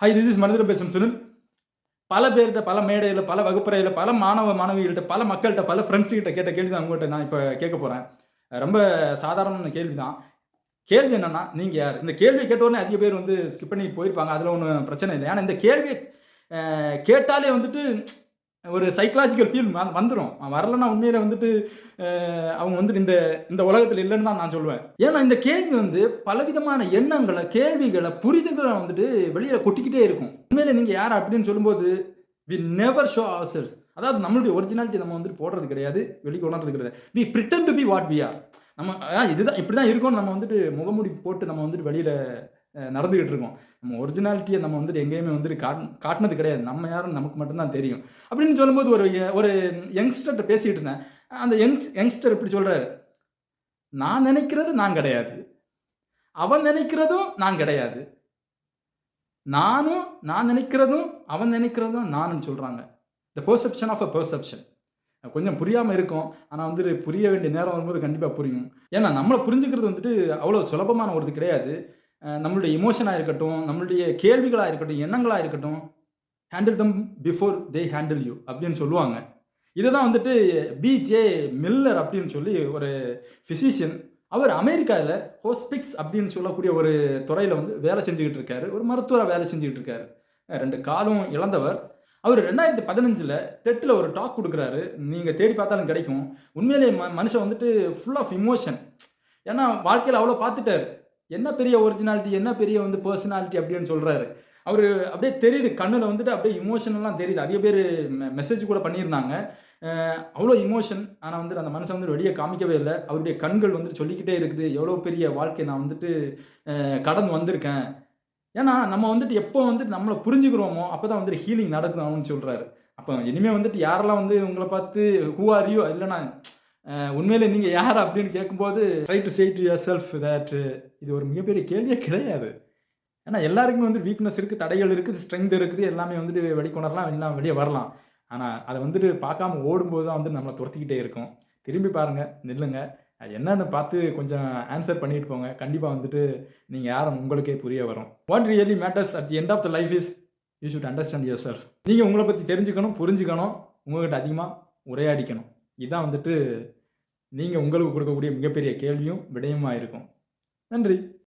Hi, this is மனிதர் பேசும் சுனில். பல பேர்ட்ட, பல மேடையில, பல வகுப்பறையில, பல மாணவ, மாணவிகள்ட்ட, பல மக்கள்ட்ட, பல ஃப்ரெண்ட்ஸ் கிட்ட கேட்ட கேள்வி தான் உங்ககிட்ட நான் இப்ப கேட்கப் போறேன். ரொம்ப சாதாரணமான கேள்வி தான். கேள்வி என்னன்னா, நீங்க யார்? இந்த கேள்விய கேட்ட உடனே அதிக பேர் வந்து ஸ்கிப் பண்ணி போயிருப்பாங்க. அதுல ஒண்ணும் பிரச்சனை இல்ல. ஆனா இந்த கேள்விய கேட்டாலே வந்துட்டு ஒரு சைக்காலஜிக்கல் ஃபீல் வந்துரும். வரலன்னா உண்மையிலே வந்துட்டு அவங்க வந்துட்டு இந்த இந்த உலகத்துல இல்லன்னு தான் நான் சொல்லுவேன். ஏன்னா இந்த கேள்வி வந்து பலவிதமான எண்ணங்கள, கேள்விகள, புரிதல்கள வந்துட்டு வெளியில கொட்டிக்கிட்டே இருக்கும். உண்மையிலே நீங்க யார் அப்படின்னு சொல்லும்போது, வி நெவர் ஷோ அவர்செல்வ்ஸ். அதாவது நம்மளுடைய ஒரிஜினாலிட்டி நம்ம வந்துட்டு போடுறது கிடையாது. வெளி கொணர்றது கிடையாது. We pretend to be what we are. நம்ம இதுதான் இப்படிதான் இருக்கோம்னு நம்ம வந்துட்டு முகமூடி போட்டு நம்ம வந்துட்டு வெளியில நடந்துகிட்டு இருக்கோம். நம்ம ஒரிஜினாலிட்டிய நம்ம வந்துட்டு எங்கேயுமே வந்துட்டு காட்டுனது கிடையாது. நம்ம யாருன்னு நமக்கு மட்டும் தான் தெரியும். அப்படின்னு சொல்லும்போது ஒரு யங்ஸ்டர்ட்ட பேசிட்டு இருந்தேன். அந்த யங்ஸ்டர் இப்படி சொல்றாரு. நான் நினைக்கிறது நான் கிடையாது. அவன் நினைக்கிறதும் நான் கிடையாது. நான் நினைக்கிறதும், அவன் நினைக்கிறதும் நானுன்னு சொல்றாங்க. தி பெர்செப்ஷன் ஆஃப் எ பெர்செப்ஷன். கொஞ்சம் புரியாம இருக்கும். ஆனா வந்துட்டு புரிய வேண்டிய நேரம் வரும்போது கண்டிப்பா புரியும். ஏன்னா நம்மள புரிஞ்சுக்கிறது வந்துட்டு அவ்வளோ சுலபமான ஒரு இது கிடையாது. நம்மளுடைய எமோஷனா இருக்கட்டும், நம்மளுடைய கேள்விகளா இருக்கட்டும், எண்ணங்களா இருக்கட்டும், handle them before they handle you அப்படின்னு சொல்லுவாங்க. இததான் வந்துட்டு பி.ஜே. மில்லர் அப்படின்னு சொல்லி ஒரு பிசிஷியன். அவர் அமெரிக்கால ஹோஸ்பிக்ஸ் அப்படின்னு சொல்லக்கூடிய ஒரு துறையில வந்து வேலை செஞ்சுகிட்டு இருக்காரு. ஒரு மருத்துவரா வேலை செஞ்சுகிட்டு இருக்காரு. 2 காலும் இழந்தவர். அவரு 2015ல டெட்ல ஒரு டாக் குடுக்குறாரு. நீங்க தேடி பார்த்தாலும் கிடைக்கும். உண்மையிலேயே மனுஷன் வந்துட்டு ஃபுல் ஆஃப் எமோஷன். ஏன்னா வாழ்க்கையில அவ்வளோ பார்த்துட்டாரு. என்ன பெரிய ஒரிஜினாலிட்டி, என்ன பெரிய வந்து பெர்சனாலிட்டி அப்படின்னு சொல்றாரு. அவரு அப்படியே தெரியுது. கண்ணுல வந்துட்டு அப்படியே எமோஷன்லாம் தெரியுது. அதிக பேரு மெசேஜ் கூட பண்ணியிருந்தாங்க. அவ்வளோ எமோஷன். ஆனா வந்துட்டு அந்த மனுஷன் வந்து வெளிய காமிக்கவே இல்ல. அவருடைய கண்கள் வந்துட்டு சொல்லிக்கிட்டே இருக்குது. எவ்வளோ பெரிய வாழ்க்கை நான் வந்துட்டு கடந்து வந்திருக்கேன். ஏன்னா, நம்ம வந்துட்டு எப்போ வந்துட்டு நம்மள புரிஞ்சுக்கிறோமோ, அப்பதான் வந்துட்டு ஹீலிங் நடக்கும்னு சொல்றாரு. அப்ப இனிமே வந்துட்டு யாரெல்லாம் வந்து உங்கள பார்த்து "ஹூ ஆர் யூ?" இல்லன்னா உண்மையிலே நீங்க யார் அப்படின்னு கேட்கும்போது, try to say to yourself that இது ஒரு மிகப்பெரிய கேள்வியே கிடையாது. ஏன்னா எல்லாருக்குமே வந்து வீக்னஸ் இருக்கு, தடைகள் இருக்கு, ஸ்ட்ரெங்த் இருக்குது. எல்லாமே வந்துட்டு வெளிக்கொணரலாம், எல்லாம் வெளிய வரலாம். ஆனா, அத வந்துட்டு பார்க்காம ஓடும்போது தான் வந்து நம்மள துரத்திக்கிட்டே இருக்கும். திரும்பி பாருங்க, நில்லுங்க. அது என்னன்னு பார்த்து கொஞ்சம் ஆன்ஸர் பண்ணிட்டு போங்க. கண்டிப்பா வந்துட்டு நீங்க யாருன்னு உங்களுக்கே புரிய வரும். What really matters at the end of the life is you should understand yourself. நீங்க உங்கள பத்தி தெரிஞ்சுக்கணும், புரிஞ்சுக்கணும். உங்ககிட்ட அதிகமா உரையாடிக்கணும். இதான் வந்துட்டு நீங்க உங்களுக்கு கொடுக்கக்கூடிய மிகப்பெரிய கேள்வியும், விடையுமா இருக்கும். நன்றி.